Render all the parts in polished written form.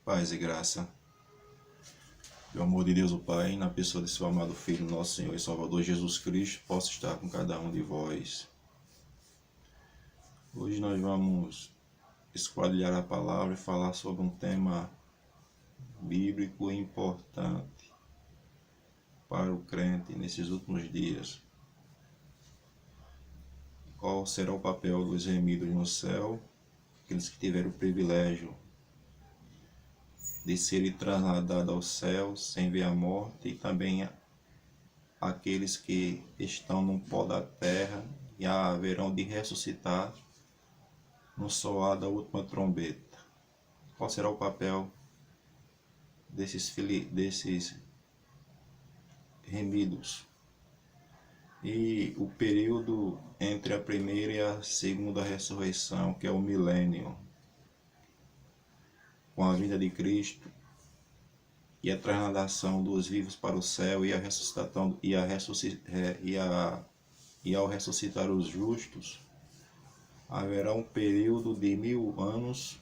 Paz e graça, o amor de Deus o Pai, na pessoa de seu amado Filho, nosso Senhor e Salvador Jesus Cristo, possa estar com cada um de vós. Hoje nós vamos esquadrilhar a palavra e falar sobre um tema bíblico importante para o crente nesses últimos dias. Qual será o papel dos remidos no céu, aqueles que tiveram o privilégio de serem trasladados ao céu sem ver a morte, e também aqueles que estão no pó da terra e haverão de ressuscitar no soar da última trombeta. Qual será o papel desses remidos? E o período entre a primeira e a segunda ressurreição, que é o milênio, com a vinda de Cristo e a trasladação dos vivos para o céu e a ressuscitação e ao ressuscitar os justos, haverá um período de 1000 anos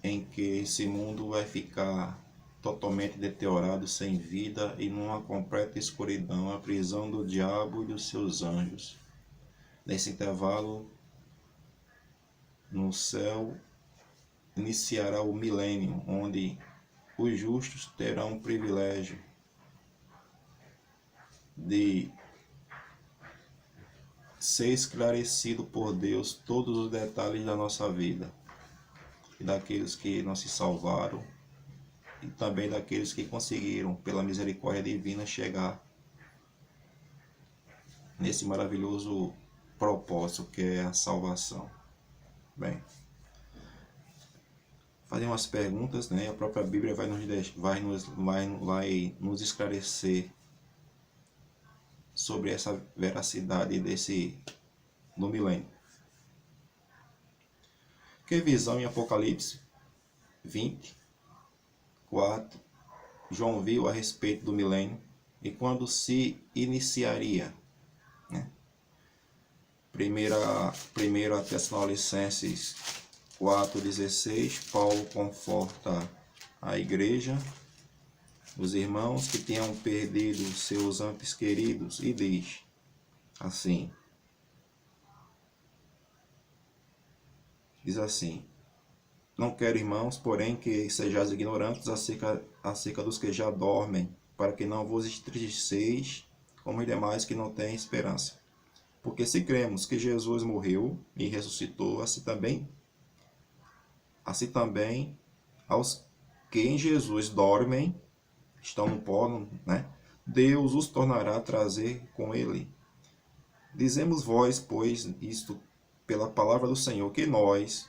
em que esse mundo vai ficar totalmente deteriorado, sem vida e numa completa escuridão, a prisão do diabo e dos seus anjos. Nesse intervalo, no céu, iniciará o milênio, onde os justos terão o privilégio de ser esclarecido por Deus todos os detalhes da nossa vida, e daqueles que não se salvaram, e também daqueles que conseguiram, pela misericórdia divina, chegar nesse maravilhoso propósito que é a salvação. Bem, fazer umas perguntas, né? A própria Bíblia vai nos esclarecer sobre essa veracidade do milênio. Que visão em Apocalipse 20:4 João viu a respeito do milênio e quando se iniciaria, né? Primeira Tessalonicenses 4:16, Paulo conforta a igreja, os irmãos que tenham perdido seus antes queridos, e diz assim, não quero, irmãos, porém, que sejais ignorantes acerca dos que já dormem, para que não vos entristeçeis como os demais que não têm esperança. Porque se cremos que Jesus morreu e ressuscitou, assim também aos que em Jesus dormem, estão no pó, né? Deus os tornará a trazer com ele. Dizemos vós, pois, isto pela palavra do Senhor, que nós,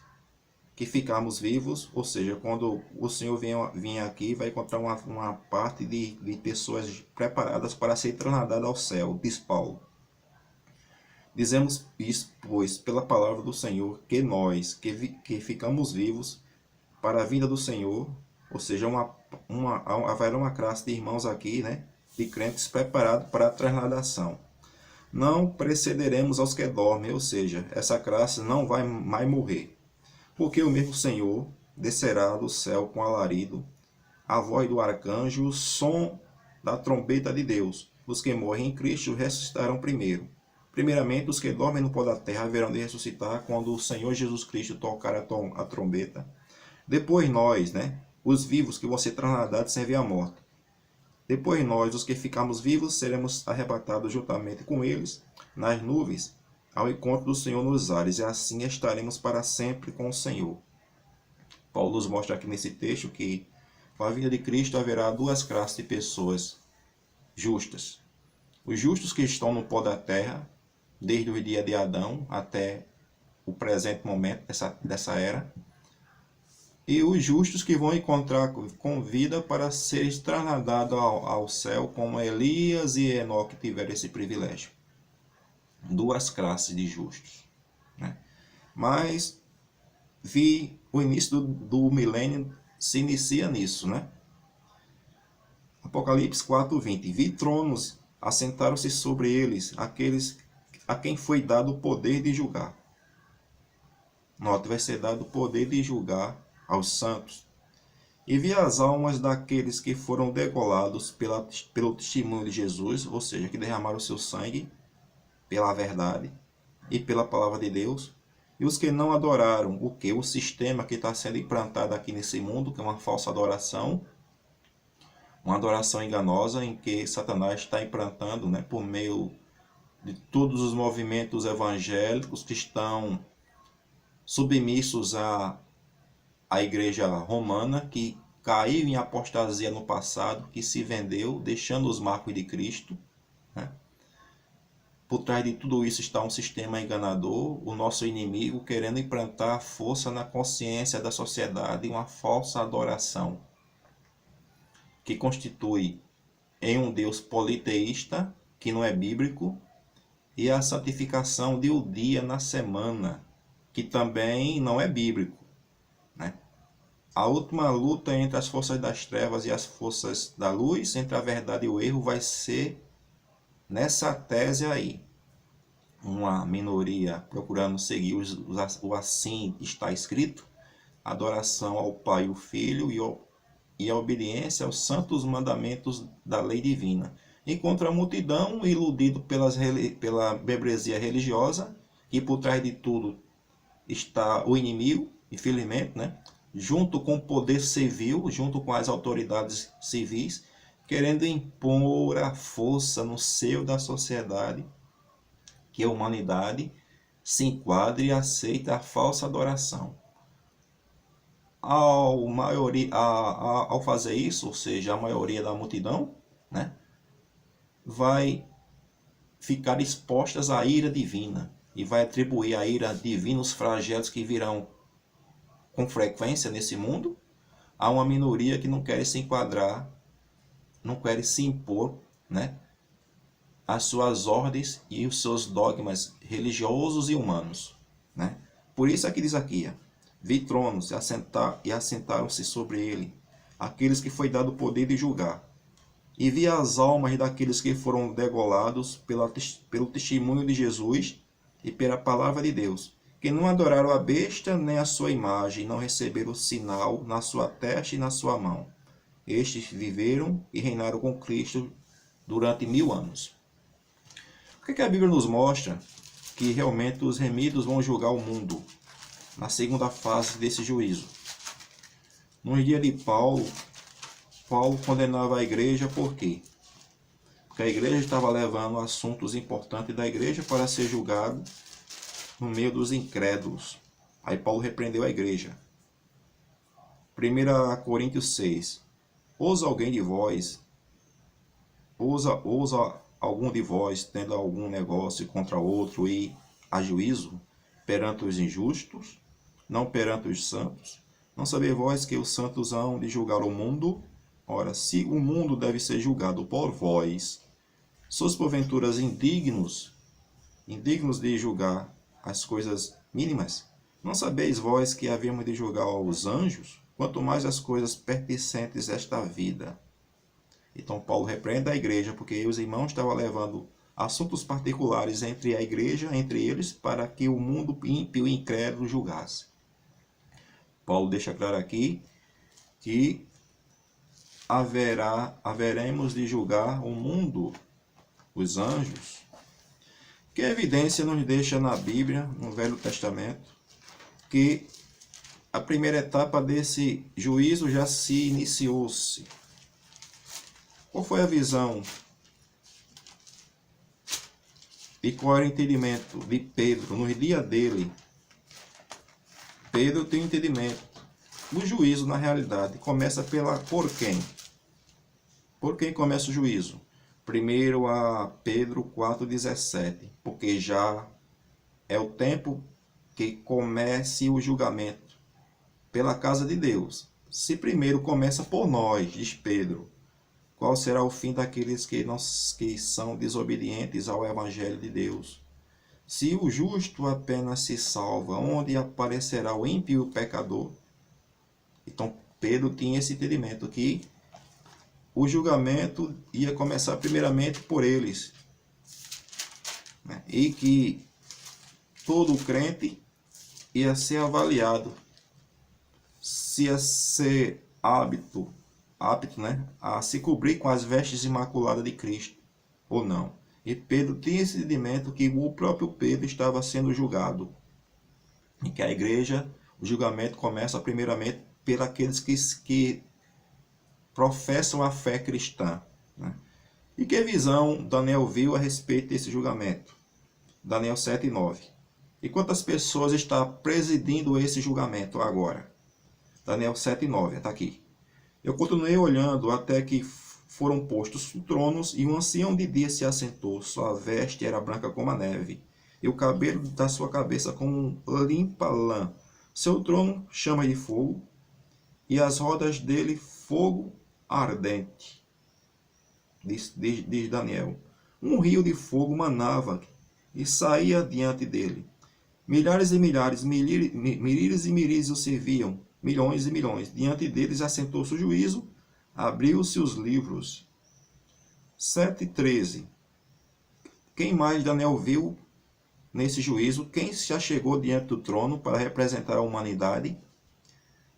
que ficarmos vivos, ou seja, quando o Senhor vier aqui, vai encontrar uma parte de pessoas preparadas para ser trasladadas ao céu, diz Paulo. Dizemos isso, pois, pela palavra do Senhor, que nós, que ficamos vivos para a vinda do Senhor, ou seja, haverá uma classe de irmãos aqui, né, de crentes preparados para a trasladação. Não precederemos aos que dormem, ou seja, essa classe não vai mais morrer. Porque o mesmo Senhor descerá do céu com alarido, a voz do arcanjo, o som da trombeta de Deus. Os que morrem em Cristo ressuscitarão primeiro. Primeiramente, os que dormem no pó da terra haverão de ressuscitar quando o Senhor Jesus Cristo tocar a trombeta. Depois nós, né, os vivos que vão ser trasladados sem ver a morte. Depois nós, os que ficarmos vivos, seremos arrebatados juntamente com eles nas nuvens, ao encontro do Senhor nos ares, e assim estaremos para sempre com o Senhor. Paulo nos mostra aqui nesse texto que com a vinda de Cristo haverá duas classes de pessoas justas. Os justos que estão no pó da terra, desde o dia de Adão até o presente momento dessa era, e os justos que vão encontrar com vida para serem trasladados ao céu, como Elias e Enoque tiveram esse privilégio. Duas classes de justos, né? Mas o início do milênio se inicia nisso, né? Apocalipse 4:20. Vi tronos, assentaram-se sobre eles aqueles a quem foi dado o poder de julgar. Note, vai ser dado o poder de julgar aos santos, e vi as almas daqueles que foram degolados pelo testemunho de Jesus, ou seja, que derramaram o seu sangue pela verdade e pela palavra de Deus, e os que não adoraram o que? O sistema que está sendo implantado aqui nesse mundo, que é uma falsa adoração, uma adoração enganosa em que Satanás está implantando, né, por meio de todos os movimentos evangélicos que estão submissos à igreja romana, que caiu em apostasia no passado, que se vendeu, deixando os marcos de Cristo, né? Por trás de tudo isso está um sistema enganador, o nosso inimigo querendo implantar força na consciência da sociedade, uma falsa adoração, que constitui em um Deus politeísta, que não é bíblico, e a santificação de um dia na semana, que também não é bíblico, né? A última luta entre as forças das trevas e as forças da luz, entre a verdade e o erro, vai ser nessa tese aí. Uma minoria procurando seguir o assim está escrito, adoração ao Pai e ao Filho e a obediência aos santos mandamentos da lei divina. Enquanto a multidão, iludido pela membresia religiosa, e por trás de tudo está o inimigo, infelizmente, né? Junto com o poder civil, junto com as autoridades civis, querendo impor a força no seio da sociedade, que a humanidade se enquadre e aceite a falsa adoração. Ao fazer isso, ou seja, a maioria da multidão, né, vai ficar expostas à ira divina e vai atribuir à ira divina os flagelos que virão com frequência nesse mundo a uma minoria que não quer se enquadrar, não quer se impor, né, as suas ordens e os seus dogmas religiosos e humanos, né? Por isso aqui diz aqui, vi tronos e assentaram-se sobre ele aqueles que foi dado o poder de julgar, e vi as almas daqueles que foram degolados pelo testemunho de Jesus e pela palavra de Deus, que não adoraram a besta nem a sua imagem, não receberam o sinal na sua testa e na sua mão. Estes viveram e reinaram com Cristo durante 1000 anos. O que a Bíblia nos mostra? Que realmente os remidos vão julgar o mundo na segunda fase desse juízo. No dia de Paulo condenava a igreja por quê? Porque a igreja estava levando assuntos importantes da igreja para ser julgado no meio dos incrédulos. Aí Paulo repreendeu a igreja. 1 Coríntios 6. Ousa alguém de vós, algum de vós, tendo algum negócio contra outro, e a juízo perante os injustos, não perante os santos? Não sabeis vós que os santos hão de julgar o mundo? Ora, se o mundo deve ser julgado por vós, sois porventura indignos de julgar as coisas mínimas? Não sabeis vós que havíamos de julgar os anjos? Quanto mais as coisas pertencentes a esta vida. Então Paulo repreende a igreja, porque os irmãos estavam levando assuntos particulares entre a igreja, entre eles, para que o mundo ímpio e incrédulo julgasse. Paulo deixa claro aqui que haveremos de julgar o mundo, os anjos. Que evidência nos deixa na Bíblia, no Velho Testamento, que a primeira etapa desse juízo já se iniciou-se. Qual foi a visão e qual era o entendimento de Pedro no dia dele? Pedro tem um entendimento. O juízo, na realidade, começa por quem? Por quem começa o juízo? Primeiro a Pedro 4,17. Porque já é o tempo que comece o julgamento pela casa de Deus. Se primeiro começa por nós, diz Pedro, qual será o fim daqueles que são desobedientes ao Evangelho de Deus? Se o justo apenas se salva, onde aparecerá o ímpio e o pecador? Então Pedro tinha esse entendimento que o julgamento ia começar primeiramente por eles, né? E que todo crente ia ser avaliado se ia ser apto, né, a se cobrir com as vestes imaculadas de Cristo ou não. E Pedro tinha esse entendimento que o próprio Pedro estava sendo julgado. E que a igreja, o julgamento começa primeiramente por aqueles que professam a fé cristã, né? E que visão Daniel viu a respeito desse julgamento? Daniel 7:9. E quantas pessoas estão presidindo esse julgamento agora? Daniel 7:9, está aqui. Eu continuei olhando até que foram postos tronos, e um ancião de dia se assentou. Sua veste era branca como a neve, e o cabelo da sua cabeça como limpa lã. Seu trono chama de fogo, e as rodas dele fogo ardente. Diz Daniel. Um rio de fogo manava e saía diante dele. Milhares e milhares, milhares e milhares o serviam, milhões e milhões. Diante deles assentou-se o juízo, abriu-se os livros. 7:13. Quem mais Daniel viu nesse juízo? Quem já chegou diante do trono para representar a humanidade?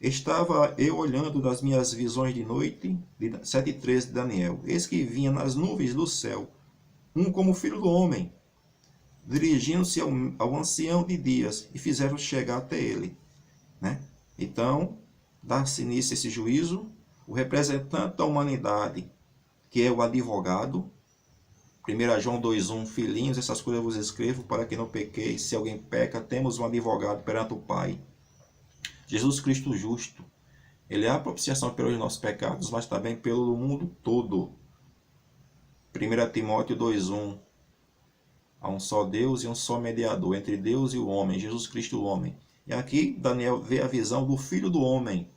Estava eu olhando das minhas visões de noite, 7:13 de Daniel. Eis que vinha nas nuvens do céu, um como filho do homem, dirigindo-se ao ancião de dias, e fizeram chegar até ele, né? Então, dá-se início a esse juízo. O representante da humanidade, que é o advogado, 1 João 2:1, filhinhos, essas coisas eu vos escrevo para que não pequeis. Se alguém peca, temos um advogado perante o Pai, Jesus Cristo justo. Ele é a propiciação pelos nossos pecados, mas também pelo mundo todo. 1 Timóteo 2:1. Há um só Deus e um só mediador entre Deus e o homem, Jesus Cristo o homem. E aqui Daniel vê a visão do Filho do Homem.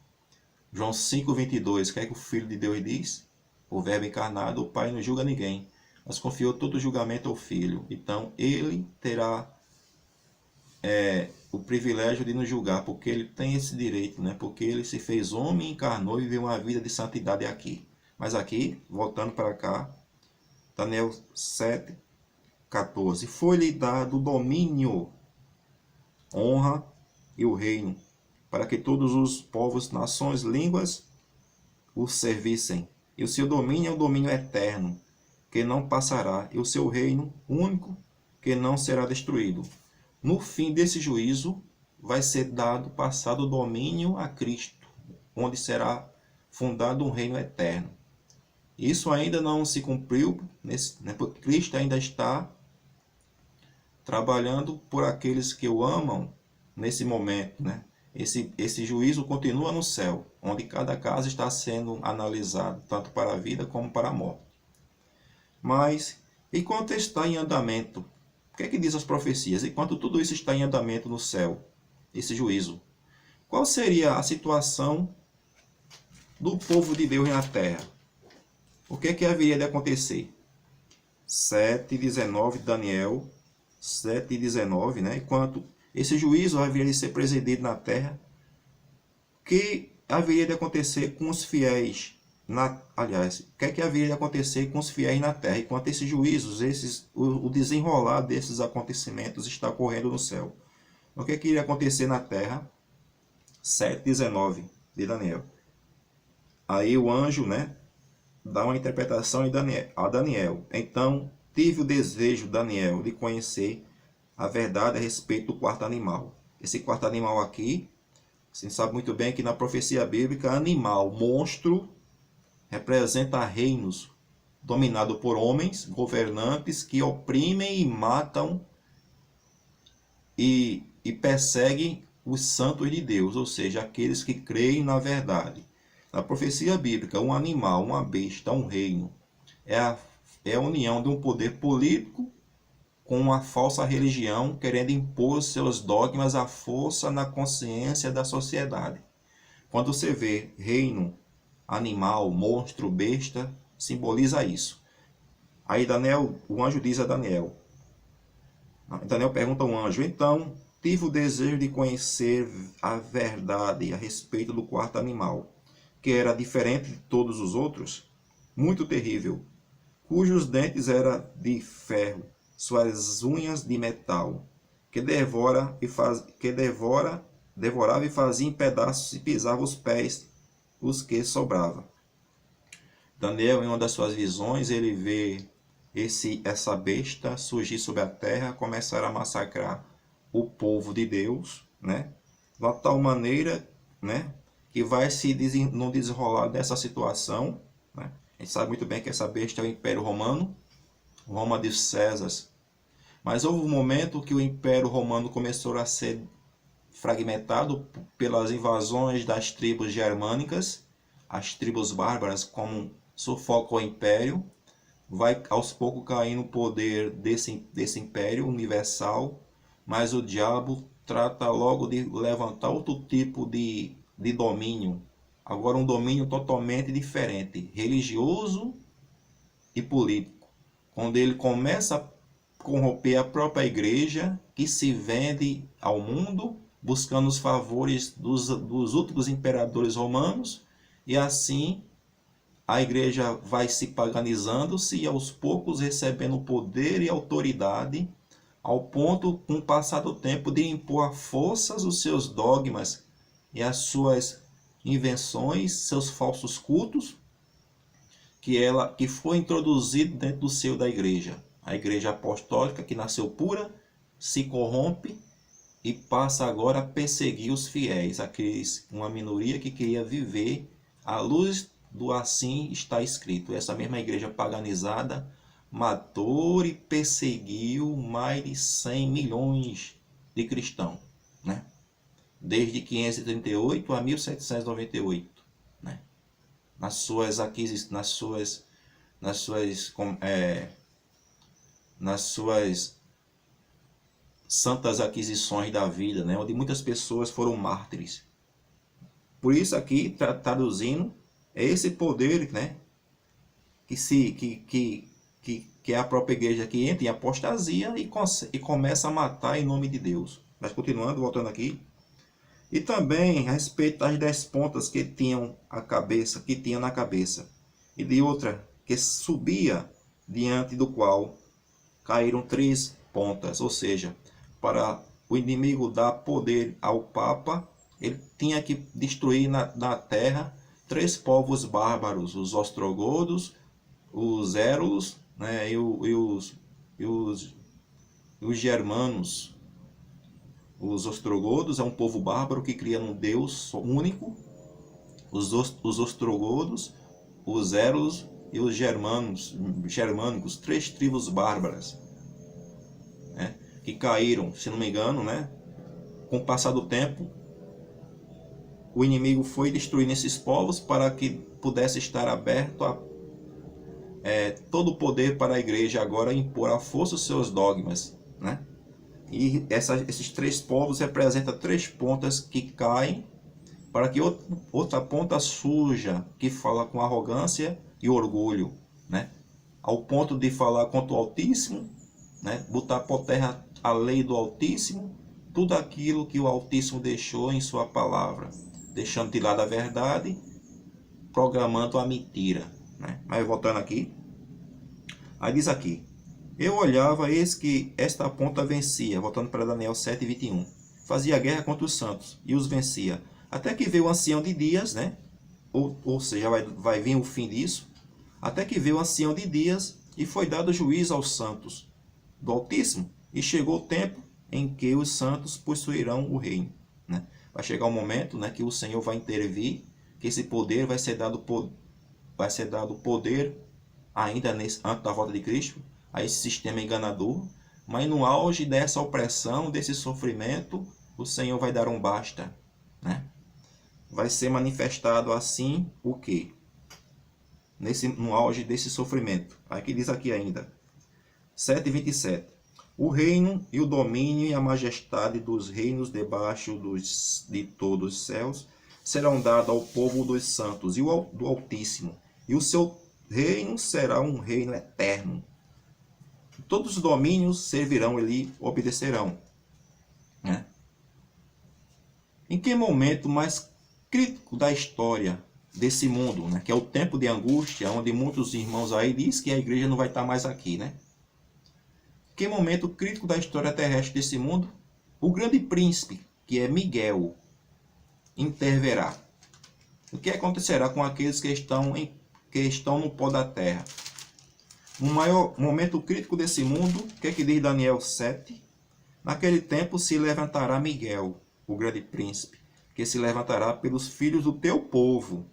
João 5:22. O que é que o Filho de Deus diz? O Verbo encarnado, o Pai não julga ninguém, mas confiou todo o julgamento ao Filho. Então ele terá o privilégio de nos julgar, porque ele tem esse direito, né? Porque ele se fez homem, encarnou e viveu uma vida de santidade aqui. Mas aqui, voltando para cá, Daniel 7:14. Foi-lhe dado o domínio, honra e o reino, para que todos os povos, nações, línguas o servissem. E o seu domínio é o domínio eterno, que não passará, e o seu reino único, que não será destruído. No fim desse juízo, vai ser passado o domínio a Cristo, onde será fundado um reino eterno. Isso ainda não se cumpriu, porque Cristo ainda está trabalhando por aqueles que o amam nesse momento, né? Esse juízo continua no céu, onde cada caso está sendo analisado, tanto para a vida como para a morte. Mas, enquanto está em andamento, o que é que diz as profecias? Enquanto tudo isso está em andamento no céu, esse juízo, qual seria a situação do povo de Deus na terra? O que é que haveria de acontecer? 7:19 de Daniel, 7:19, né? Enquanto esse juízo haveria de ser presidido na terra, o que haveria de acontecer com os fiéis? O que é que haveria de acontecer com os fiéis na terra? Enquanto esses juízos, o desenrolar desses acontecimentos está ocorrendo no céu. O que é que iria acontecer na terra? 7:19 de Daniel. Aí o anjo, né, dá uma interpretação a Daniel. Então, tive o desejo, Daniel, de conhecer a verdade a respeito do quarto animal. Esse quarto animal aqui, você sabe muito bem que na profecia bíblica, animal, monstro, representa reinos dominados por homens, governantes que oprimem e matam e perseguem os santos de Deus, ou seja, aqueles que creem na verdade. Na profecia bíblica, um animal, uma besta, um reino, é a união de um poder político com uma falsa religião, querendo impor seus dogmas à força na consciência da sociedade. Quando você vê reino, animal, monstro, besta, simboliza isso. Aí o anjo diz a Daniel. Daniel pergunta ao anjo, então, tive o desejo de conhecer a verdade a respeito do quarto animal, que era diferente de todos os outros, muito terrível, cujos dentes eram de ferro, suas unhas de metal, que devora devorava e fazia em pedaços e pisava os pés os que sobravam. Daniel, em uma das suas visões, ele vê essa besta surgir sobre a terra, começar a massacrar o povo de Deus, né? De uma tal maneira, né, que vai no desenrolar dessa situação, né? A gente sabe muito bem que essa besta é o Império Romano, Roma de Césares. Mas houve um momento que o Império Romano começou a ser fragmentado pelas invasões das tribos germânicas, as tribos bárbaras, como sufocam o Império, vai aos poucos cair no poder desse Império universal, mas o diabo trata logo de levantar outro tipo de domínio, agora um domínio totalmente diferente, religioso e político, quando ele começa a corromper a própria igreja, que se vende ao mundo, buscando os favores dos últimos imperadores romanos, e assim a igreja vai se paganizando-se e aos poucos recebendo poder e autoridade, ao ponto, com o passar do tempo, de impor à força os seus dogmas e as suas invenções, seus falsos cultos, que foi introduzido dentro do seio da igreja. A igreja apostólica, que nasceu pura, se corrompe e passa agora a perseguir os fiéis, uma minoria que queria viver à luz do assim está escrito. Essa mesma igreja paganizada matou e perseguiu mais de 100 milhões de cristãos, né? Desde 538 a 1798, né? Nas suas santas aquisições da vida, né? Onde muitas pessoas foram mártires. Por isso aqui, traduzindo, é esse poder, né? Que é a própria igreja que entra em apostasia e começa a matar em nome de Deus. Mas continuando, voltando aqui. E também a respeito das 10 pontas que tinham na cabeça, e de outra que subia, diante do qual caíram 3 pontas, ou seja, para o inimigo dar poder ao Papa, ele tinha que destruir na terra 3 povos bárbaros, os ostrogodos, os érulos, né, e os germanos. Os ostrogodos é um povo bárbaro que cria um Deus único. Os ostrogodos, os érulos e os germânicos, 3 tribos bárbaras, né, que caíram, se não me engano, né? Com o passar do tempo, o inimigo foi destruindo esses povos para que pudesse estar aberto a todo o poder para a igreja agora impor à força os seus dogmas, né? E esses 3 povos representam 3 pontas que caem para que outra ponta surja, que fala com arrogância e orgulho, né? Ao ponto de falar contra o Altíssimo, né? Botar por terra a lei do Altíssimo, tudo aquilo que o Altíssimo deixou em sua palavra, deixando de lado a verdade, programando a mentira, né? Mas voltando aqui, aí diz aqui: eu olhava, eis que esta ponta vencia, voltando para Daniel 7:21. Fazia guerra contra os santos e os vencia. Até que veio o ancião de dias, né? Ou seja, vai vir o fim disso. Até que veio o ancião de dias e foi dado juízo aos santos do Altíssimo. E chegou o tempo em que os santos possuirão o reino, né? Vai chegar um momento, né, que o Senhor vai intervir, que esse poder vai ser dado poder ainda antes da volta de Cristo, a esse sistema enganador, mas no auge dessa opressão, desse sofrimento, o Senhor vai dar um basta, né? Vai ser manifestado assim o quê? No auge desse sofrimento. Aqui diz aqui ainda, 7:27. O reino e o domínio e a majestade dos reinos debaixo de todos os céus serão dados ao povo dos santos e do Altíssimo, e o seu reino será um reino eterno. Todos os domínios servirão e lhe obedecerão, né? Em que momento mais crítico da história desse mundo, né, que é o tempo de angústia, onde muitos irmãos aí dizem que a igreja não vai estar mais aqui, né? Que momento crítico da história terrestre desse mundo? O grande príncipe, que é Miguel, interverá. O que acontecerá com aqueles que estão no pó da terra? No maior momento crítico desse mundo, o que é que diz Daniel 7? Naquele tempo se levantará Miguel, o grande príncipe, que se levantará pelos filhos do teu povo.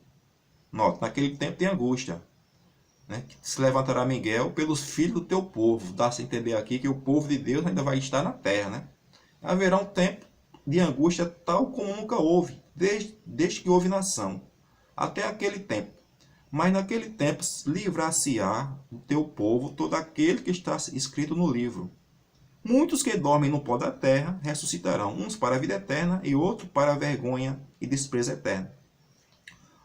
Nota, naquele tempo tem angústia, né? Que se levantará Miguel pelos filhos do teu povo. Dá-se a entender aqui que o povo de Deus ainda vai estar na terra, né? Haverá um tempo de angústia tal como nunca houve, desde que houve nação, até aquele tempo. Mas naquele tempo livrar-se-á do teu povo todo aquele que está escrito no livro. Muitos que dormem no pó da terra ressuscitarão, uns para a vida eterna e outros para a vergonha e desprezo eterno.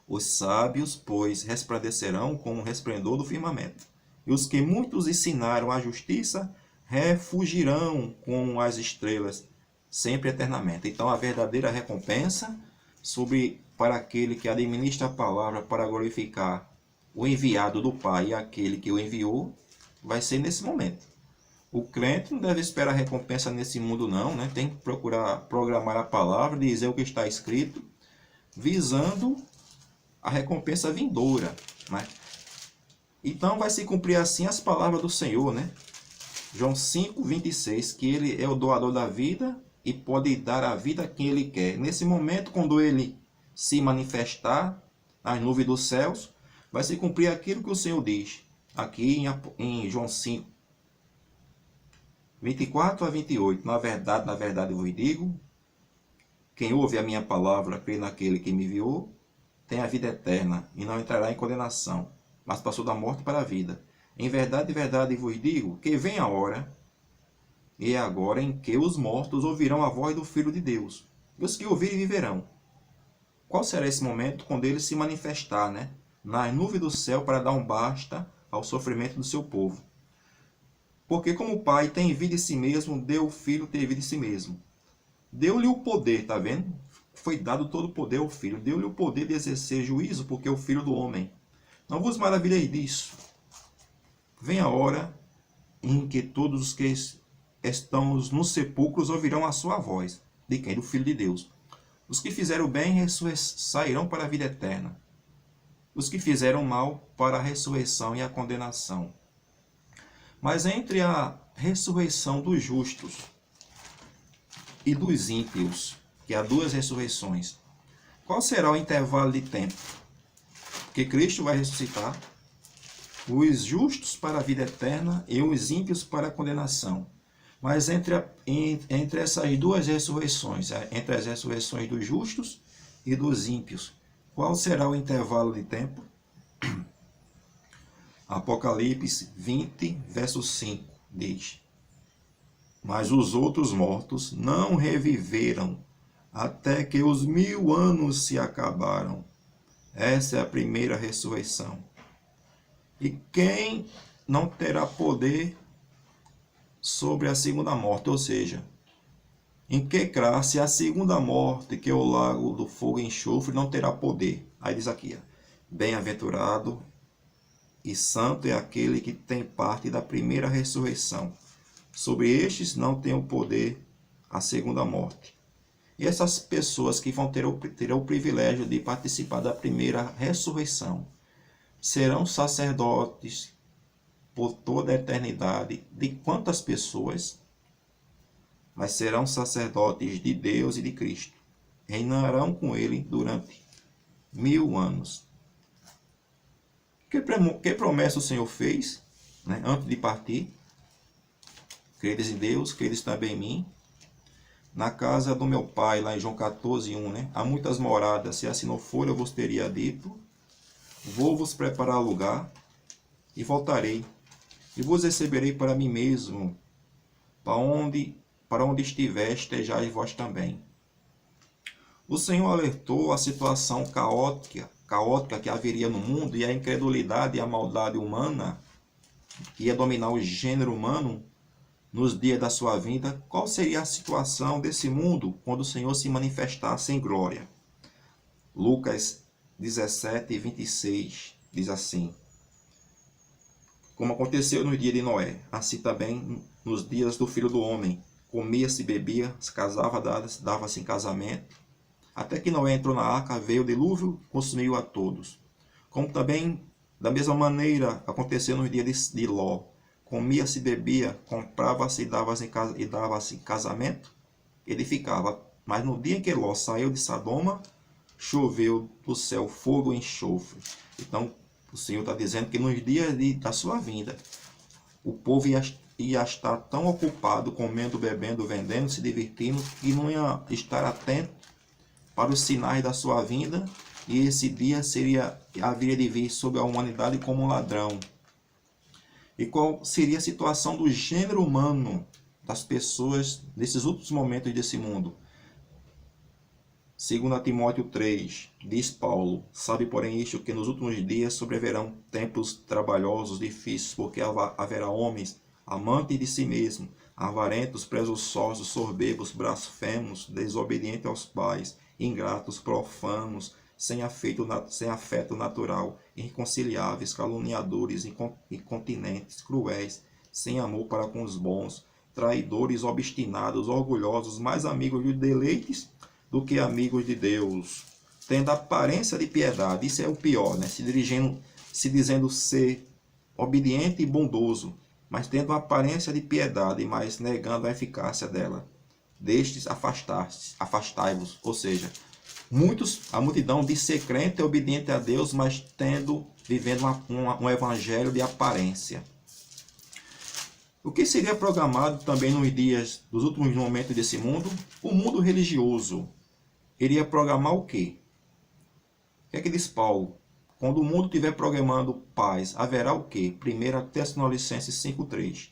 Os sábios, pois, resplandecerão como o resplendor do firmamento, e os que muitos ensinaram a justiça refugirão como as estrelas, sempre eternamente. Então, a verdadeira recompensa para aquele que administra a palavra para glorificar o enviado do Pai e aquele que o enviou, vai ser nesse momento. O crente não deve esperar recompensa nesse mundo não, né? Tem que procurar programar a palavra, dizer o que está escrito, visando a recompensa vindoura, né? Então vai se cumprir assim as palavras do Senhor, né? João 5:26, que ele é o doador da vida e pode dar a vida a quem ele quer. Nesse momento, quando ele se manifestar nas nuvens dos céus, vai se cumprir aquilo que o Senhor diz aqui em João 5:24-28. Na verdade eu vos digo, quem ouve a minha palavra, crê naquele que me enviou, tem a vida eterna e não entrará em condenação, mas passou da morte para a vida. Em verdade vos digo que vem a hora, e é agora, em que os mortos ouvirão a voz do Filho de Deus, e os que ouvirem viverão. Qual será esse momento? Quando ele se manifestar, né? Nas nuvens do céu para dar um basta ao sofrimento do seu povo. Porque como o Pai tem vida em si mesmo, deu o Filho ter vida em si mesmo. Deu-lhe o poder, tá vendo? Foi dado todo o poder ao Filho. Deu-lhe o poder de exercer juízo, porque é o Filho do homem. Não vos maravilhei disso. Vem a hora em que todos os que estão nos sepulcros ouvirão a sua voz. De quem? Do Filho de Deus. Os que fizeram bem sairão para a vida eterna. Os que fizeram mal para a ressurreição e a condenação. Mas entre a ressurreição dos justos e dos ímpios, que há duas ressurreições, qual será o intervalo de tempo? Porque Cristo vai ressuscitar os justos para a vida eterna e os ímpios para a condenação. Mas entre essas duas ressurreições, entre as ressurreições dos justos e dos ímpios, qual será o intervalo de tempo? Apocalipse 20, verso 5, diz: Mas os outros mortos não reviveram, até que os 1000 anos se acabaram. Essa é a primeira ressurreição. E quem não terá poder sobre a segunda morte? Ou seja, em que classe a segunda morte, que é o lago do fogo e enxofre, não terá poder? Aí diz aqui, bem-aventurado e santo é aquele que tem parte da primeira ressurreição. Sobre estes não tem o poder a segunda morte. E essas pessoas que vão terão o privilégio de participar da primeira ressurreição serão sacerdotes por toda a eternidade. De quantas pessoas? Mas serão sacerdotes de Deus e de Cristo. Reinarão com ele durante 1000 anos. Que promessa o Senhor fez, né, antes de partir? Credes em Deus, credes também em mim. Na casa do meu pai, lá em João 14:1, né? Há muitas moradas, se assim não for, eu vos teria dito. Vou-vos preparar lugar e voltarei. E vos receberei para mim mesmo, para onde estiver, estejais vós também. O Senhor alertou a situação caótica que haveria no mundo, e a incredulidade e a maldade humana que ia dominar o gênero humano nos dias da sua vinda. Qual seria a situação desse mundo quando o Senhor se manifestasse em glória? Lucas 17:26 diz assim: Como aconteceu no dia de Noé, assim também nos dias do Filho do Homem. Comia-se, bebia, se casava, dava-se em casamento, Até que Noé entrou na arca, veio o dilúvio, consumiu a todos. Como também, da mesma maneira, aconteceu nos dias de Ló. Comia-se, bebia, comprava-se e dava-se em casamento, edificava. Mas no dia em que Ló saiu de Sodoma, choveu do céu fogo e enxofre. Então, o Senhor está dizendo que nos dias da sua vinda, o povo ia estar tão ocupado comendo, bebendo, vendendo, se divertindo, que não ia estar atento para os sinais da sua vinda, e esse dia haveria de vir sobre a humanidade como um ladrão. E qual seria a situação do gênero humano, das pessoas, nesses últimos momentos desse mundo? Segundo Timóteo 3, diz Paulo: sabe, porém, isto, que nos últimos dias sobreverão tempos trabalhosos, difíceis, porque haverá homens amantes de si mesmos, avarentos, presunçosos, soberbos, blasfemos, desobedientes aos pais, ingratos, profanos, sem afeto natural, irreconciliáveis, caluniadores, incontinentes, cruéis, sem amor para com os bons, traidores, obstinados, orgulhosos, mais amigos de deleites do que amigos de Deus, tendo aparência de piedade. Isso é o pior, né? Se dizendo ser obediente e bondoso, mas tendo a aparência de piedade, mas negando a eficácia dela. Destes afastai-vos, ou seja, a multidão diz ser crente e obediente a Deus, mas vivendo um evangelho de aparência. O que seria programado também nos dias dos últimos momentos desse mundo? O mundo religioso iria programar o quê? O que é que diz Paulo? Quando o mundo estiver programando paz, haverá o quê? 1 Tessalonicenses 5,3.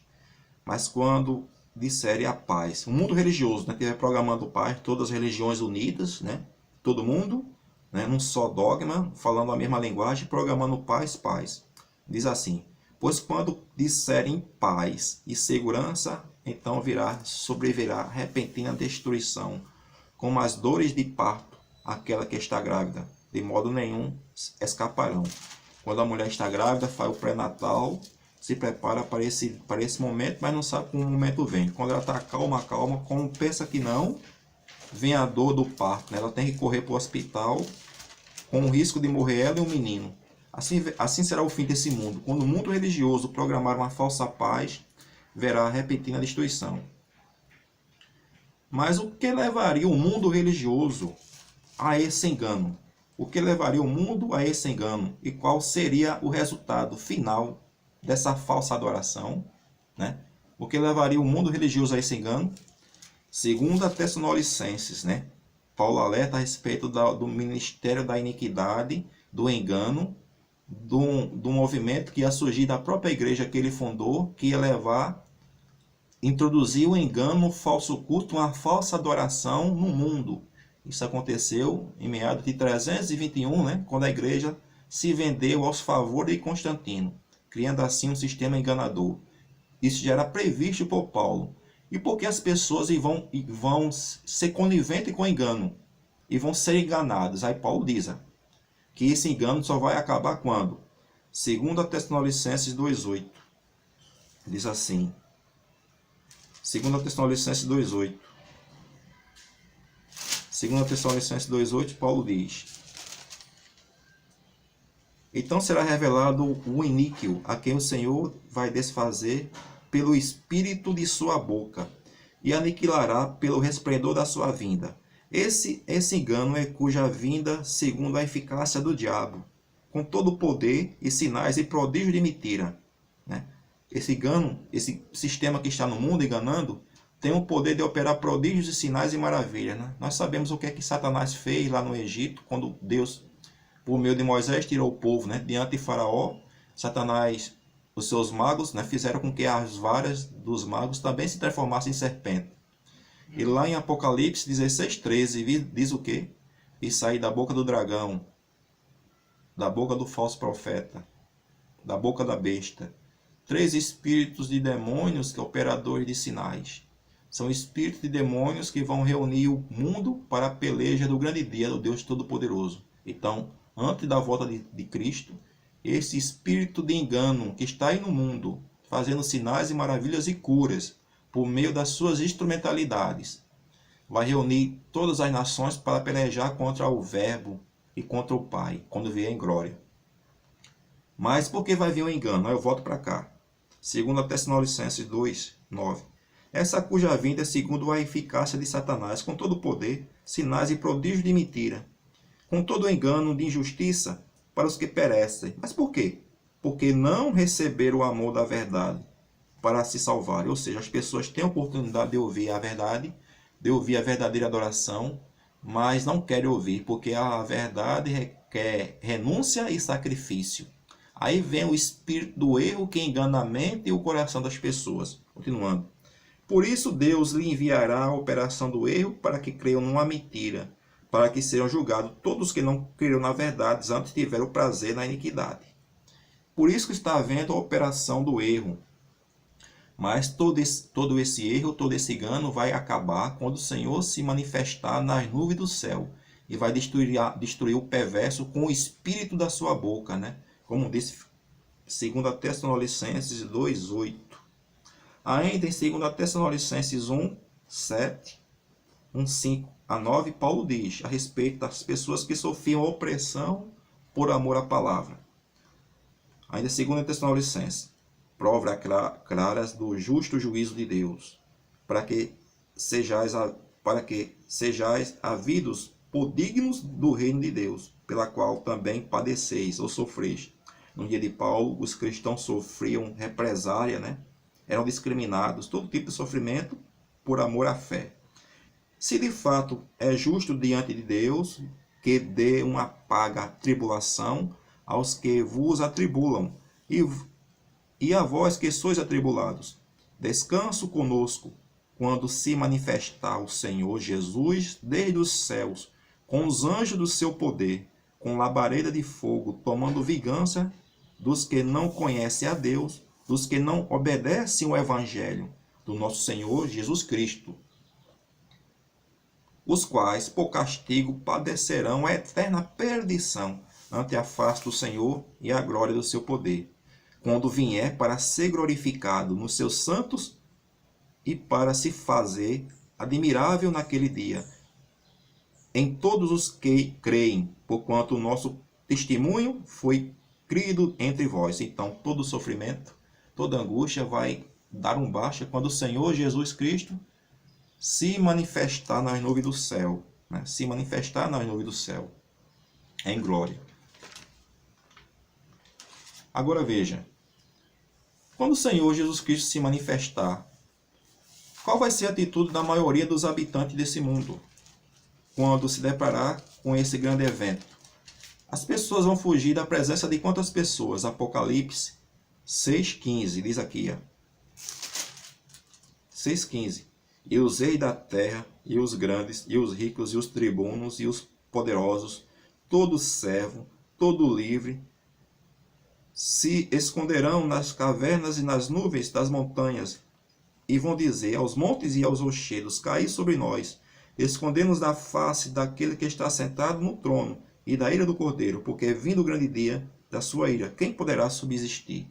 Mas quando disserem a paz, o mundo religioso, né, estiver programando paz, todas as religiões unidas, né, todo mundo, né, num só dogma, falando a mesma linguagem, programando paz, paz. Diz assim: pois quando disserem paz e segurança, então sobrevirá repentina destruição, como as dores de parto, aquela que está grávida, de modo nenhum escaparão. Quando a mulher está grávida, faz o pré-natal, se prepara para esse momento, mas não sabe como o momento vem. Quando ela está calma, como pensa que não, vem a dor do parto, né? Ela tem que correr para o hospital, com o risco de morrer ela e o menino. Assim será o fim desse mundo. Quando o mundo religioso programar uma falsa paz, verá a repentina destruição. Mas o que levaria o mundo religioso a esse engano? O que levaria o mundo a esse engano? E qual seria o resultado final dessa falsa adoração, né? O que levaria o mundo religioso a esse engano? Segundo a Tessalonicenses, né? Paulo alerta a respeito do ministério da iniquidade, do engano, do movimento que ia surgir da própria igreja que ele fundou, que ia introduzir o engano, o falso culto, uma falsa adoração no mundo. Isso aconteceu em meados de 321, né, quando a igreja se vendeu aos favores de Constantino, criando assim um sistema enganador. Isso já era previsto por Paulo. E porque as pessoas vão ser coniventes com o engano e vão ser enganados. Aí Paulo diz que esse engano só vai acabar quando? Segundo a Tessalonicenses 2,8. Diz assim. Segundo a Tessalonicenses 2,8. Segundo a Tessalonicenses 2,8, Paulo diz: então será revelado o iníquo, a quem o Senhor vai desfazer pelo espírito de sua boca, e aniquilará pelo resplendor da sua vinda. Esse engano é cuja vinda, segundo a eficácia do diabo, com todo o poder e sinais e prodígios de mentira. Né? Esse engano, esse sistema que está no mundo enganando, tem o poder de operar prodígios e sinais e maravilhas. Né? Nós sabemos o que é que Satanás fez lá no Egito, quando Deus, por meio de Moisés, tirou o povo, né, diante de Faraó. Satanás, os seus magos, né, fizeram com que as varas dos magos também se transformassem em serpente. E lá em Apocalipse 16:13 diz o quê? E sair da boca do dragão, da boca do falso profeta, da boca da besta, 3 espíritos de demônios que operadores de sinais. São espíritos de demônios que vão reunir o mundo para a peleja do grande dia do Deus Todo-Poderoso. Então, antes da volta de Cristo, esse espírito de engano que está aí no mundo, fazendo sinais e maravilhas e curas, por meio das suas instrumentalidades, vai reunir todas as nações para pelejar contra o Verbo e contra o Pai, quando vier em glória. Mas por que vai vir o engano? Eu volto para cá. Segundo Tessalonicenses 2, 9. Essa cuja vinda é segundo a eficácia de Satanás, com todo o poder, sinais e prodígios de mentira, com todo o engano de injustiça para os que perecem. Mas por quê? Porque não receberam o amor da verdade para se salvarem. Ou seja, as pessoas têm a oportunidade de ouvir a verdade, de ouvir a verdadeira adoração, mas não querem ouvir, porque a verdade requer renúncia e sacrifício. Aí vem o espírito do erro que engana a mente e o coração das pessoas. Continuando. Por isso Deus lhe enviará a operação do erro para que creiam numa mentira, para que sejam julgados todos que não creram na verdade, antes tiveram prazer na iniquidade. Por isso que está havendo a operação do erro. Mas todo esse erro, todo esse engano vai acabar quando o Senhor se manifestar nas nuvens do céu e vai destruir o perverso com o espírito da sua boca, né? Como disse 2 Tessalonicenses 2:8. Ainda em 2 Tessalonicenses 1:7, 1:5 a 9, Paulo diz a respeito das pessoas que sofriam opressão por amor à palavra. Ainda 2 Tessalonicenses, provas claras do justo juízo de Deus, para que sejais havidos por dignos do reino de Deus, pela qual também padeceis ou sofreis. No dia de Paulo, os cristãos sofriam represália, né? Eram discriminados, todo tipo de sofrimento por amor à fé. Se de fato é justo diante de Deus que dê uma paga à tribulação aos que vos atribulam, e a vós que sois atribulados, descanso conosco, quando se manifestar o Senhor Jesus desde os céus, com os anjos do seu poder, com labareda de fogo, tomando vingança dos que não conhecem a Deus, dos que não obedecem o Evangelho do nosso Senhor Jesus Cristo, os quais, por castigo, padecerão a eterna perdição ante a face do Senhor e a glória do seu poder, quando vier para ser glorificado nos seus santos e para se fazer admirável naquele dia em todos os que creem, porquanto o nosso testemunho foi crido entre vós. Então, todo sofrimento, toda angústia vai dar um baixa quando o Senhor Jesus Cristo se manifestar nas nuvens do céu, né? Se manifestar nas nuvens do céu, em glória. Agora veja, quando o Senhor Jesus Cristo se manifestar, qual vai ser a atitude da maioria dos habitantes desse mundo quando se deparar com esse grande evento? As pessoas vão fugir da presença de quantas pessoas? Apocalipse 6,15, diz aqui, 6,15. E os reis da terra, e os grandes, e os ricos, e os tribunos, e os poderosos, todo servo, todo livre, se esconderão nas cavernas e nas nuvens das montanhas, e vão dizer aos montes e aos rochedos: caí sobre nós, escondemos da face daquele que está sentado no trono, e da ira do Cordeiro, porque é vindo o grande dia da sua ira. Quem poderá subsistir?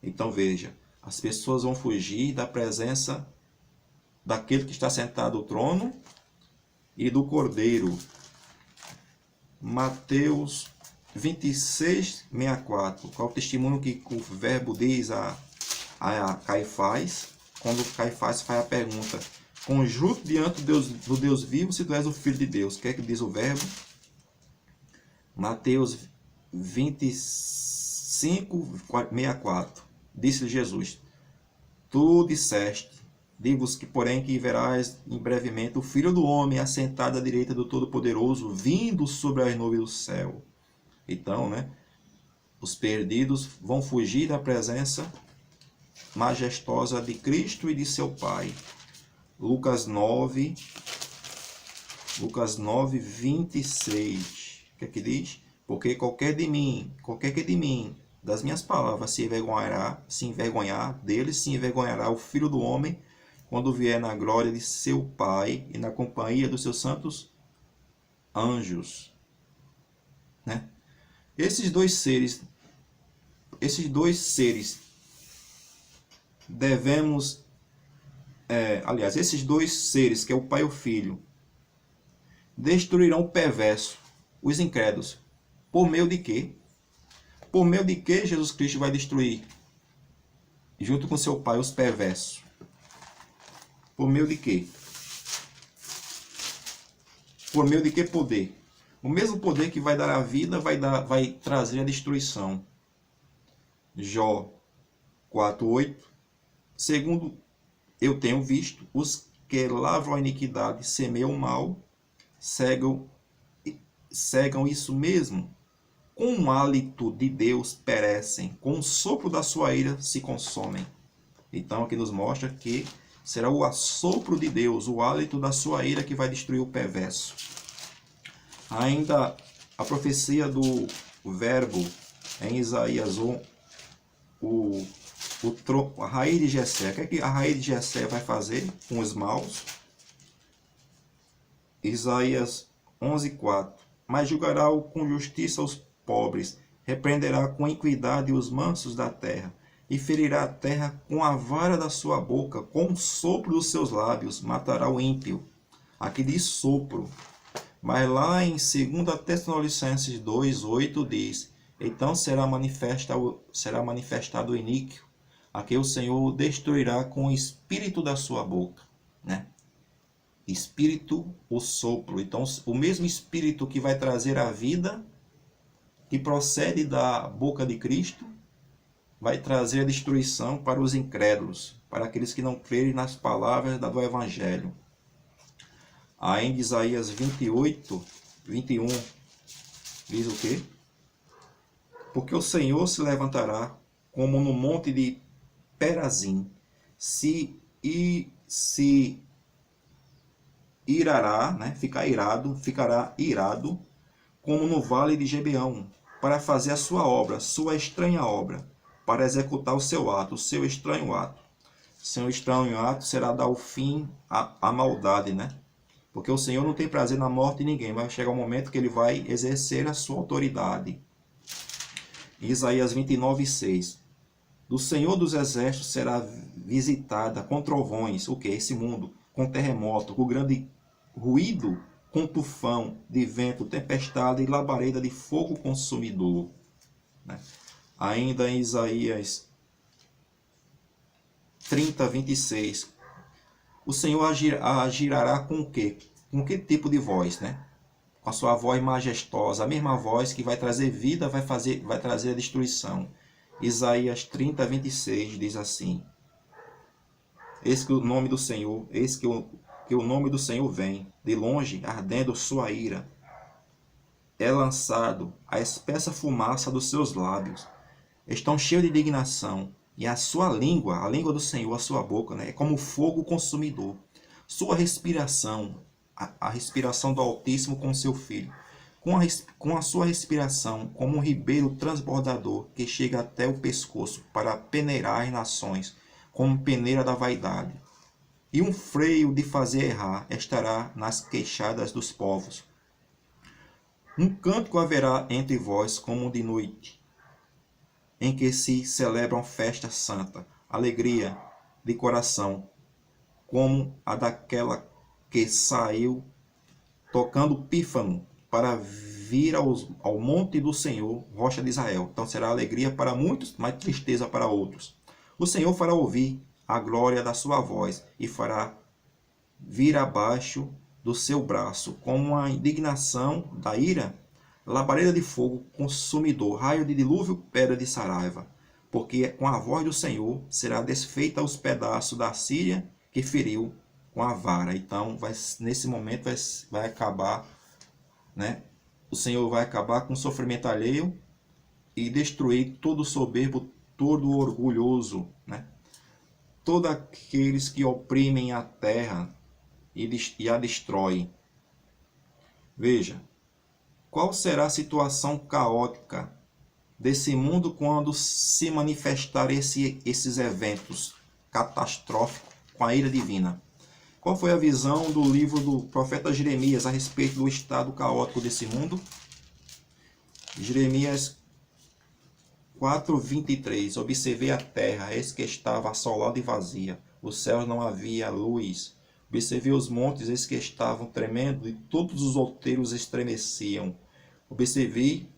Então veja, as pessoas vão fugir da presença daquele que está sentado no trono e do Cordeiro. Mateus 26:64. Qual é o testemunho que o verbo diz a Caifás, quando Caifás faz a pergunta: conjuro diante do Deus vivo se tu és o Filho de Deus. O que é que diz o verbo? Mateus 25:64. Disse-lhe Jesus: tu disseste, digo-vos que, porém, que verás em brevemente o Filho do Homem assentado à direita do Todo-Poderoso, vindo sobre as nuvens do céu. Então, né, os perdidos vão fugir da presença majestosa de Cristo e de seu Pai. Lucas 9:26. O que é que diz? Porque qualquer que de mim, das minhas palavras, se envergonhar dele, se envergonhará o Filho do Homem, quando vier na glória de seu Pai e na companhia dos seus santos anjos. Né? Esses dois seres devemos, esses dois seres, que é o Pai e o Filho, destruirão o perverso, os incrédulos. Por meio de quê? Por meio de que Jesus Cristo vai destruir, junto com seu Pai, os perversos? Por meio de quê? Por meio de que poder? O mesmo poder que vai dar a vida vai trazer a destruição. Jó 4:8. Segundo eu tenho visto, os que lavram a iniquidade semeiam o mal, cegam isso mesmo. Com o hálito de Deus perecem, com o sopro da sua ira se consomem. Então aqui nos mostra que será o assopro de Deus, o hálito da sua ira que vai destruir o perverso. Ainda a profecia do verbo em Isaías 1, a raiz de Jessé. O que é que a raiz de Jessé vai fazer com os maus? Isaías 11:4. Mas julgará com justiça os pobres, repreenderá com equidade os mansos da terra, e ferirá a terra com a vara da sua boca, com o sopro dos seus lábios, matará o ímpio. Aqui diz sopro. Mas lá em 2 Tessalonicenses 2:8 diz: então será manifestado o iníquo, a que o Senhor destruirá com o espírito da sua boca, né? Espírito, o sopro. Então, o mesmo espírito que vai trazer a vida, que procede da boca de Cristo, vai trazer a destruição para os incrédulos, para aqueles que não crerem nas palavras do Evangelho. Ainda Isaías 28:21 diz o quê? Porque o Senhor se levantará como no monte de Perazim, se irará, né? Ficará irado, como no vale de Gibeão, para fazer a sua obra, sua estranha obra, para executar o seu ato, o seu estranho ato. Seu estranho ato será dar o fim à maldade, né? Porque o Senhor não tem prazer na morte de ninguém, vai chegar um momento que ele vai exercer a sua autoridade. Isaías 29:6. Do Senhor dos Exércitos será visitada com trovões, o que? Esse mundo, com terremoto, com grande ruído, com tufão de vento, tempestade e labareda de fogo consumidor. Né? Ainda em Isaías 30:26. O Senhor agirá com o quê? Com que tipo de voz, né? Com a sua voz majestosa, a mesma voz que vai trazer vida, vai trazer a destruição. Isaías 30:26 diz assim: eis que o nome do Senhor, eis que o nome do Senhor vem, de longe, ardendo sua ira. É lançado a espessa fumaça dos seus lábios. Estão cheios de indignação. E a sua língua, a língua do Senhor, a sua boca, né, é como fogo consumidor. Sua respiração, a respiração do Altíssimo com seu Filho. Com a sua respiração, como um ribeiro transbordador que chega até o pescoço para peneirar as nações, como peneira da vaidade. E um freio de fazer errar estará nas queixadas dos povos. Um cântico haverá entre vós como de noite, em que se celebram festa santa, alegria de coração, como a daquela que saiu tocando pífano para vir ao monte do Senhor, rocha de Israel. Então será alegria para muitos, mas tristeza para outros. O Senhor fará ouvir a glória da sua voz e fará vir abaixo do seu braço, como a indignação da ira, labareda de fogo consumidor, raio de dilúvio, pedra de saraiva. Porque com a voz do Senhor será desfeita os pedaços da Síria que feriu com a vara. Então, nesse momento vai acabar, né? O Senhor vai acabar com o sofrimento alheio e destruir todo soberbo, todo orgulhoso, né? Todos aqueles que oprimem a terra e a destroem. Veja, qual será a situação caótica desse mundo quando se manifestar esses eventos catastróficos com a ira divina? Qual foi a visão do livro do profeta Jeremias a respeito do estado caótico desse mundo? Jeremias 4:23. Observei a terra, eis que estava assolada e vazia. Os céus não havia luz. Observei os montes, eis que estavam tremendo, e todos os outeiros estremeciam. Observei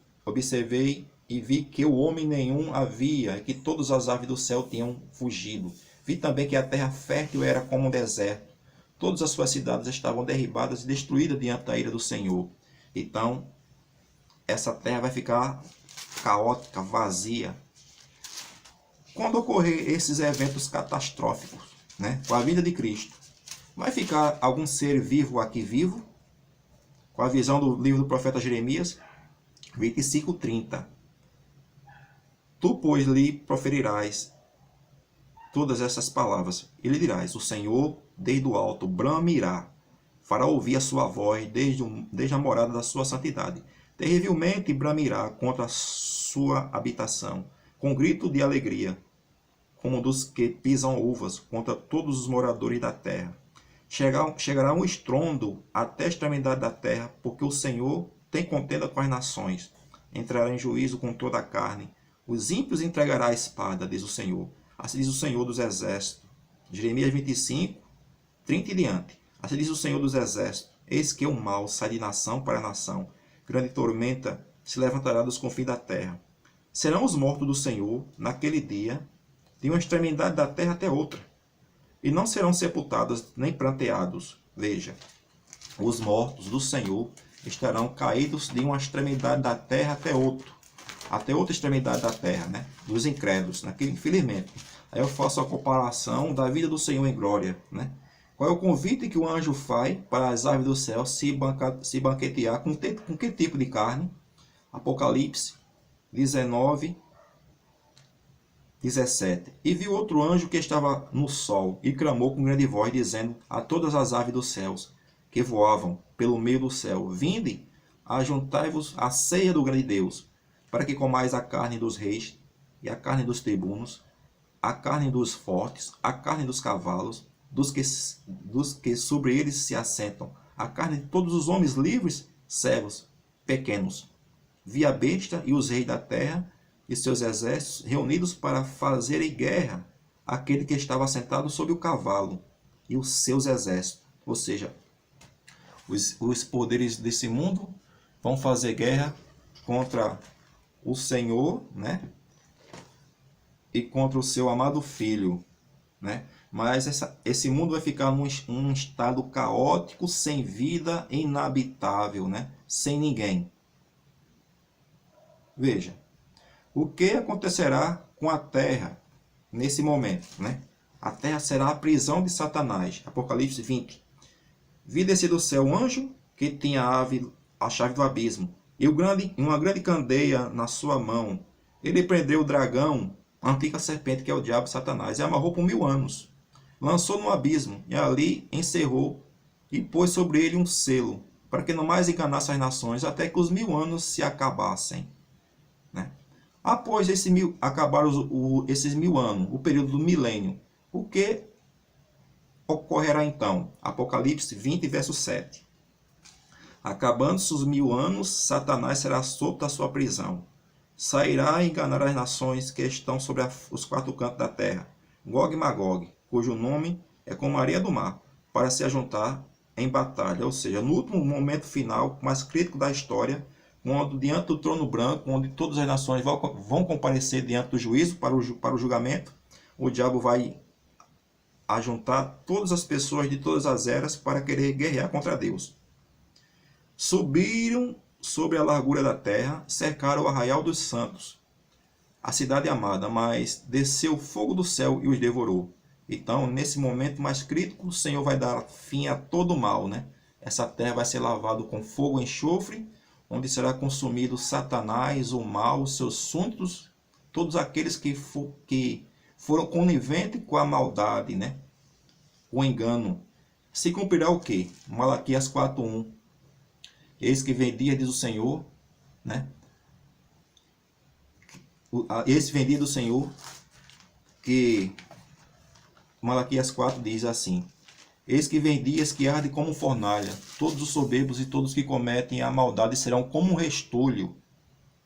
e vi que o homem nenhum havia, e que todas as aves do céu tinham fugido. Vi também que a terra fértil era como um deserto. Todas as suas cidades estavam derribadas e destruídas diante da ira do Senhor. Então, essa terra vai ficar caótica, vazia. Quando ocorrer esses eventos catastróficos, né, com a vinda de Cristo, vai ficar algum ser vivo aqui vivo? Com a visão do livro do profeta Jeremias, 25:30. Tu, pois, lhe proferirás todas essas palavras, e lhe dirás: o Senhor, desde o alto, bramirá, fará ouvir a sua voz desde a morada da sua santidade. Terrivelmente bramirá contra a sua habitação, com grito de alegria, como dos que pisam uvas, contra todos os moradores da terra. Chegará um estrondo até a extremidade da terra, porque o Senhor tem contenda com as nações. Entrará em juízo com toda a carne. Os ímpios entregará a espada, diz o Senhor. Assim diz o Senhor dos Exércitos. Jeremias 25:30 e diante. Assim diz o Senhor dos Exércitos: eis que o mal sai de nação para nação. Grande tormenta se levantará dos confins da terra. Serão os mortos do Senhor, naquele dia, de uma extremidade da terra até outra, e não serão sepultados nem pranteados. Veja, os mortos do Senhor estarão caídos de uma extremidade da terra até outra extremidade da terra, né? Dos incrédulos, naquele, infelizmente. Aí eu faço a comparação da vida do Senhor em glória, né? Qual é o convite que o anjo faz para as aves do céu se banquetear com que tipo de carne? Apocalipse 19:17. E viu outro anjo que estava no sol, e clamou com grande voz, dizendo a todas as aves dos céus, que voavam pelo meio do céu: vinde, ajuntai-vos à ceia do grande Deus, para que comais a carne dos reis, e a carne dos tribunos, a carne dos fortes, a carne dos cavalos, dos que sobre eles se assentam, a carne de todos os homens livres, servos, pequenos. Vi a besta e os reis da terra e seus exércitos reunidos para fazerem guerra àquele que estava sentado sobre o cavalo e os seus exércitos. Ou seja, os poderes desse mundo vão fazer guerra contra o Senhor, né? E contra o seu amado Filho, né? Mas esse mundo vai ficar num estado caótico, sem vida, inabitável, né? Sem ninguém. Veja, o que acontecerá com a terra nesse momento, né? A terra será a prisão de Satanás. Apocalipse 20. Vi descer do céu um anjo que tinha a chave do abismo, e uma grande candeia na sua mão. Ele prendeu o dragão, a antiga serpente, que é o diabo Satanás, e amarrou por 1000 anos. Lançou no abismo, e ali encerrou, e pôs sobre ele um selo, para que não mais enganasse as nações, até que os 1000 anos se acabassem. Né? Após acabar esses 1000 anos, o período do milênio, o que ocorrerá então? Apocalipse 20, verso 7. Acabando-se os 1000 anos, Satanás será solto da sua prisão. Sairá e enganará as nações que estão sobre os 4 cantos da terra, Gog e Magog, cujo nome é como a areia do mar, para se ajuntar em batalha. Ou seja, no último momento final, mais crítico da história, quando diante do trono branco, onde todas as nações vão comparecer diante do juízo para o julgamento, o diabo vai ajuntar todas as pessoas de todas as eras para querer guerrear contra Deus. Subiram sobre a largura da terra, cercaram o arraial dos santos, a cidade amada, mas desceu fogo do céu e os devorou. Então, nesse momento mais crítico, o Senhor vai dar fim a todo o mal, né? Essa terra vai ser lavada com fogo e enxofre, onde será consumido Satanás, o mal, os seus súditos, todos aqueles que foram coniventes com a maldade, né? O engano. Se cumprirá o quê? Malaquias 4:1. Eis que vem dia, diz o Senhor, né? Esse vem dia do Senhor, que Malaquias 4 diz assim: eis que vem dias que arde como fornalha, todos os soberbos e todos que cometem a maldade serão como um restolho,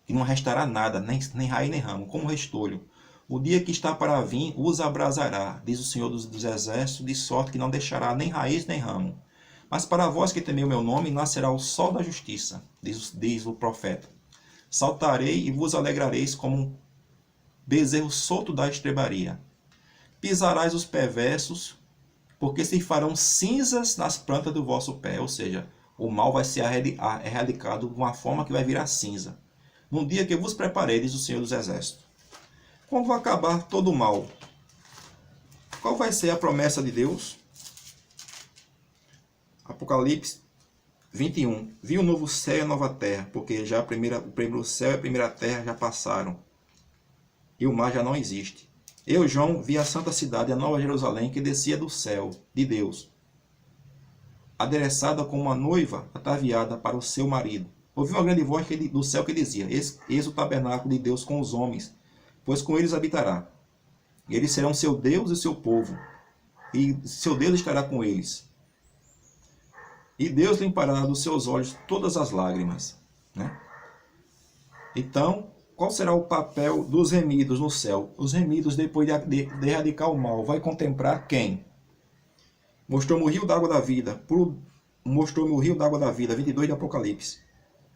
que não restará nada, nem raiz nem ramo, como um restolho. O dia que está para vir os abrasará, diz o Senhor dos Exércitos, de sorte que não deixará nem raiz nem ramo. Mas para vós que temei o meu nome, nascerá o sol da justiça, diz o profeta. Saltarei e vos alegrareis como um bezerro solto da estrebaria. Pisarás os perversos, porque se farão cinzas nas plantas do vosso pé. Ou seja, o mal vai ser erradicado de uma forma que vai virar cinza. Num dia que vos preparei, diz o Senhor dos Exércitos. Quando vai acabar todo o mal, qual vai ser a promessa de Deus? Apocalipse 21. Vi um novo céu e a nova terra, porque já o primeiro céu e a primeira terra já passaram, e o mar já não existe. Eu, João, vi a santa cidade, a nova Jerusalém, que descia do céu, de Deus, adereçada como uma noiva ataviada para o seu marido. Ouvi uma grande voz do céu que dizia: Eis o tabernáculo de Deus com os homens, pois com eles habitará. Eles serão seu Deus e seu povo, e seu Deus estará com eles. E Deus limpará dos seus olhos todas as lágrimas. Né? Então, qual será o papel dos remidos no céu? Os remidos, depois de erradicar o mal, vai contemplar quem? Mostrou-me o rio d'água da vida. Mostrou-me o rio d'água da vida, 22 de Apocalipse.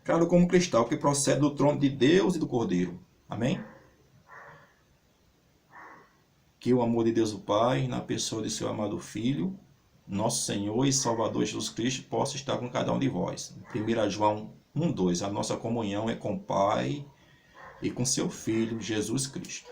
Claro como cristal, que procede do trono de Deus e do Cordeiro. Amém? Que o amor de Deus o Pai, na pessoa de seu amado Filho, nosso Senhor e Salvador Jesus Cristo, possa estar com cada um de vós. 1 João 1:2. A nossa comunhão é com o Pai e com seu Filho, Jesus Cristo.